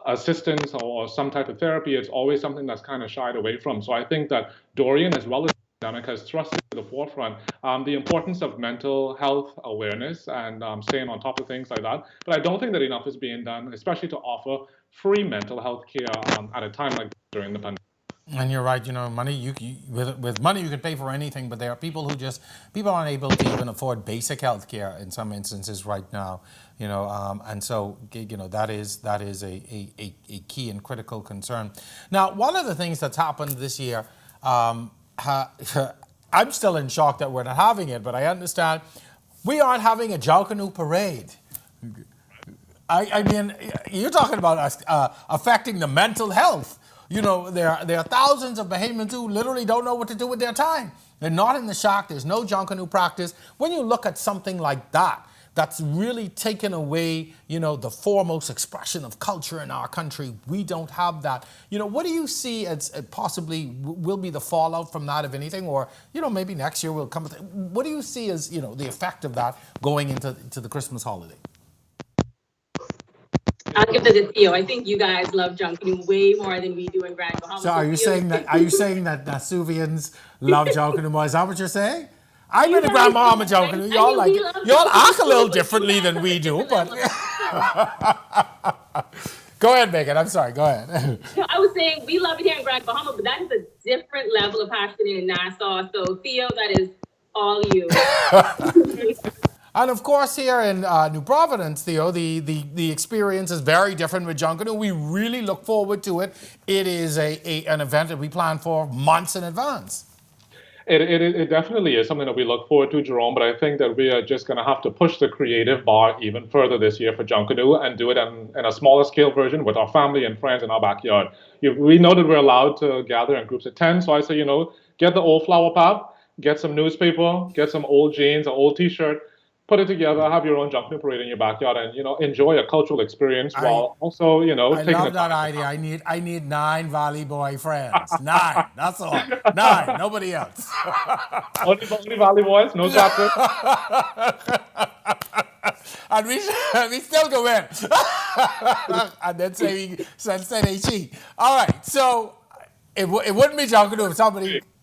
assistance or some type of therapy, it's always something that's kind of shied away from. So I think that Dorian, as well as pandemic, has thrust to the forefront the importance of mental health awareness and staying on top of things like that. But I don't think that enough is being done, especially to offer free mental health care at a time like during the pandemic. And you're right, money, with money you can pay for anything, but there are people people aren't able to even afford basic health care in some instances right now, and so, that is a key and critical concern. Now, one of the things that's happened this year, I'm still in shock that we're not having it, but I understand we aren't having a Jalcanoe parade. I mean, you're talking about affecting the mental health. There are thousands of Bahamians who literally don't know what to do with their time. They're not in the shack. There's no Jalcanoe practice. When you look at something like that, that's really taken away, the foremost expression of culture in our country. We don't have that. What do you see as possibly will be the fallout from that, if anything? Or, maybe next year we'll come with it. What do you see as, the effect of that going into the Christmas holiday? I'll give it to Theo. I think you guys love Jalcanoe way more than we do in Grand Bahama. So are you saying that Nasuvians love Jalcanoe more? Is that what you're saying? I've been to Grand Bahama Jalcanoe. Y'all act a little differently than we do, but go ahead, Megan. I'm sorry. Go ahead. No, I was saying we love it here in Grand Bahama, but that is a different level of passion in Nassau. So Theo, that is all you. And of course, here in New Providence, Theo, the experience is very different with Junkanoo. We really look forward to it. It is an event that we plan for months in advance. It definitely is something that we look forward to, Jerome, but I think that we are just going to have to push the creative bar even further this year for Junkanoo and do it in a smaller scale version with our family and friends in our backyard. We know that we're allowed to gather in groups of 10, so I say, get the old flower pot, get some newspaper, get some old jeans, an old t-shirt, put it together, have your own Junkanoo parade in your backyard, and enjoy a cultural experience while also I taking love that idea. I need 9 Valley Boy friends. 9. That's all. 9. Nobody else. only Valley Boys, no chapter. And we still go in. And then say they cheat. All right. So it wouldn't be Junkanoo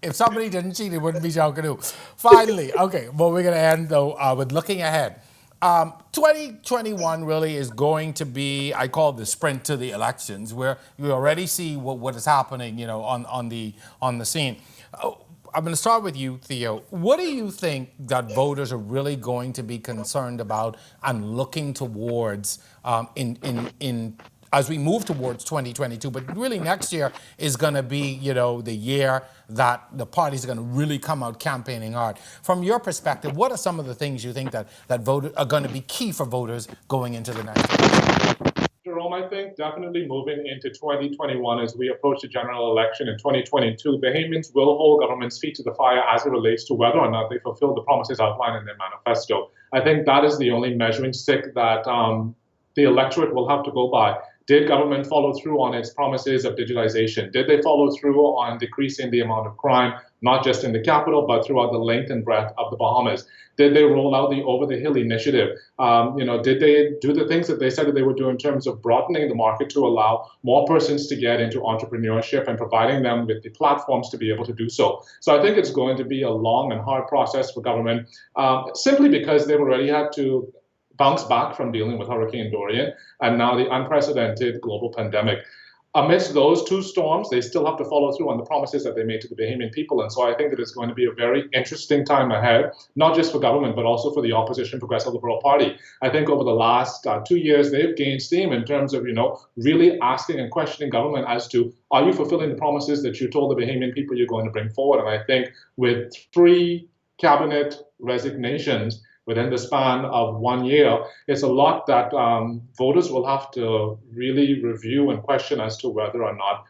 if somebody didn't cheat. It wouldn't be Junkanoo. Finally, okay. Well, we're going to end though with looking ahead. 2021 really is going to be, I call it the sprint to the elections, where you already see what is happening, on the scene. I'm going to start with you, Theo. What do you think that voters are really going to be concerned about and looking towards in as we move towards 2022? But really, next year is going to be, the year that the parties are going to really come out campaigning hard. From your perspective, what are some of the things you think that voters are going to be key for voters going into the next election? Jerome, I think definitely moving into 2021 as we approach the general election in 2022, Bahamians will hold government's feet to the fire as it relates to whether or not they fulfill the promises outlined in their manifesto. I think that is the only measuring stick that the electorate will have to go by. Did government follow through on its promises of digitization? Did they follow through on decreasing the amount of crime, not just in the capital, but throughout the length and breadth of the Bahamas? Did they roll out the Over the Hill initiative? Did they do the things that they said that they would do in terms of broadening the market to allow more persons to get into entrepreneurship and providing them with the platforms to be able to do so? So I think it's going to be a long and hard process for government, simply because they've already had to bounce back from dealing with Hurricane Dorian and now the unprecedented global pandemic. Amidst those two storms, they still have to follow through on the promises that they made to the Bahamian people. And so I think that it's going to be a very interesting time ahead, not just for government, but also for the opposition Progressive Liberal Party. I think over the last 2 years, they've gained steam in terms of, really asking and questioning government as to, are you fulfilling the promises that you told the Bahamian people you're going to bring forward? And I think with 3 cabinet resignations within the span of 1 year, it's a lot that voters will have to really review and question as to whether or not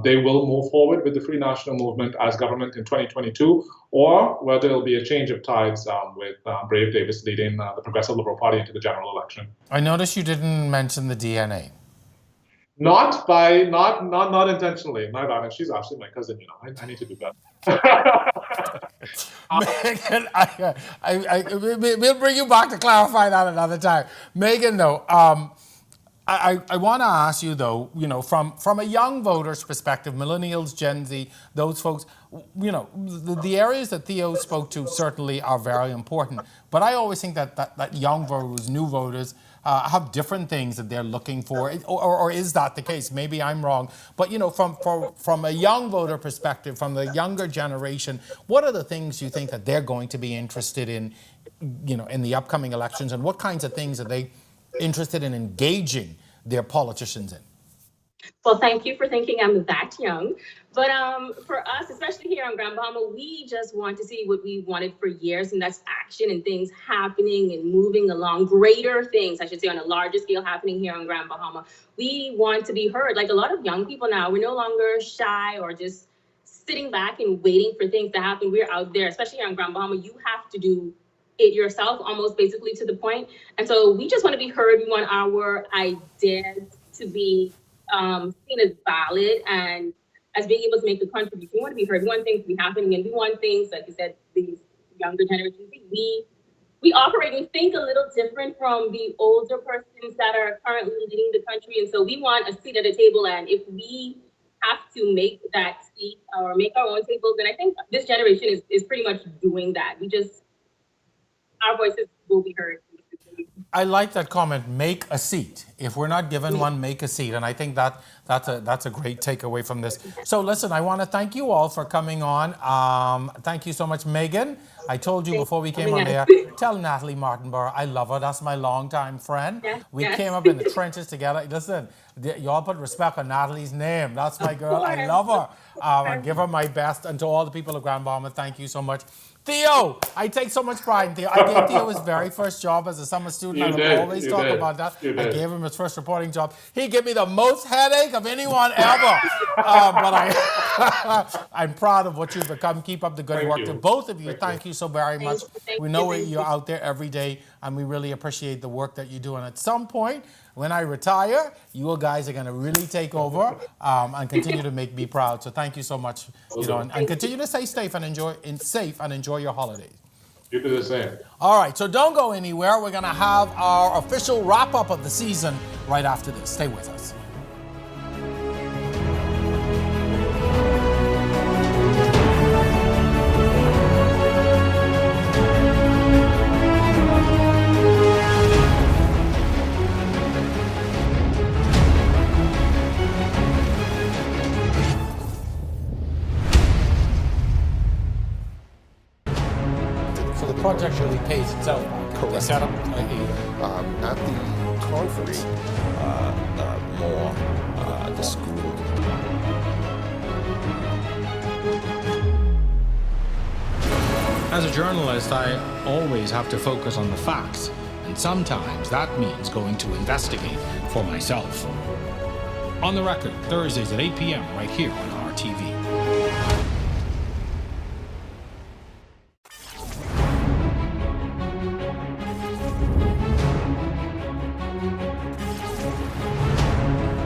they will move forward with the Free National Movement as government in 2022, or whether there'll be a change of tides with Brave Davis leading the Progressive Liberal Party into the general election. I noticed you didn't mention the DNA. Not intentionally. My bad. She's actually my cousin. I need to do that. Megan, we'll bring you back to clarify that another time. Megan, though, I want to ask you, though, from a young voter's perspective, millennials, Gen Z, those folks, the areas that Theo spoke to certainly are very important. But I always think that young voters, new voters, have different things that they're looking for, or is that the case? Maybe I'm wrong. But from a young voter perspective, from the younger generation, what are the things you think that they're going to be interested in, in the upcoming elections, and what kinds of things are they interested in engaging their politicians in? Well, thank you for thinking I'm that young. But for us, especially here on Grand Bahama, we just want to see what we wanted for years, and that's action and things happening and moving along, greater things, I should say, on a larger scale happening here on Grand Bahama. We want to be heard. Like a lot of young people now, we're no longer shy or just sitting back and waiting for things to happen. We're out there, especially here on Grand Bahama. You have to do it yourself, almost basically to the point. And so we just want to be heard. We want our ideas to be seen as valid and as being able to make a contribution. We want to be heard. We want things to be happening, and we want things, like you said, these younger generations. We operate and think a little different from the older persons that are currently leading the country, and so we want a seat at the table. And if we have to make that seat or make our own tables, then I think this generation is pretty much doing that. Our voices will be heard. I like that comment, make a seat. If we're not given one, make a seat. And I think that's a great takeaway from this. So listen, I want to thank you all for coming on. Thank you so much, Megan. I told you before we came on there, tell Natalie Martinborough I love her. That's my longtime friend. We came up in the trenches together. Listen, you all put respect on Natalie's name. That's my girl. I love her. And give her my best. And to all the people of Grand Bahamas, thank you so much. Theo, I take so much pride in Theo. I gave Theo his very first job as a summer student. I will always talk about that. I gave him his first reporting job. He gave me the most headache of anyone ever. But I'm proud of what you've become. Keep up the good work. To both of you, thank you so very much. We know you're out there every day, and we really appreciate the work that you do. And at some point, when I retire, you guys are going to really take over and continue to make me proud. So thank you so much, and continue to stay safe and enjoy your holidays. You do the same. All right, so don't go anywhere. We're going to have our official wrap-up of the season right after this. Stay with us. Project really pays itself back. Correct. They set up At the conference, more the school. As a journalist, I always have to focus on the facts, and sometimes that means going to investigate for myself. On the Record, Thursdays at 8 p.m. right here on RTV.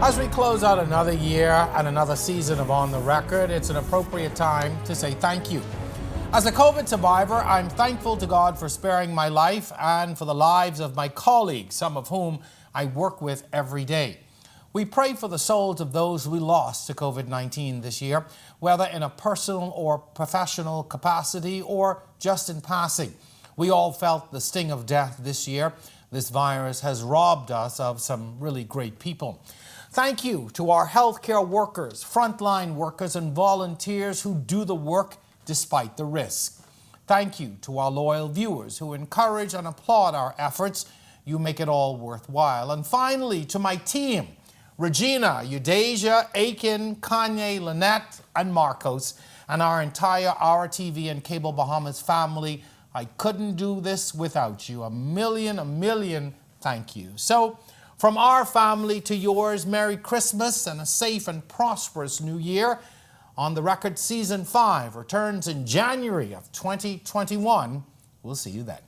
As we close out another year and another season of On the Record, it's an appropriate time to say thank you. As a COVID survivor, I'm thankful to God for sparing my life and for the lives of my colleagues, some of whom I work with every day. We pray for the souls of those we lost to COVID-19 this year, whether in a personal or professional capacity or just in passing. We all felt the sting of death this year. This virus has robbed us of some really great people. Thank you to our healthcare workers, frontline workers, and volunteers who do the work despite the risk. Thank you to our loyal viewers who encourage and applaud our efforts. You make it all worthwhile. And finally, to my team, Regina, Eudasia, Aiken, Kanye, Lynette, and Marcos, and our entire RTV and Cable Bahamas family. I couldn't do this without you. A million thank you. So, from our family to yours, Merry Christmas and a safe and prosperous New Year. On the Record Season 5 returns in January of 2021. We'll see you then.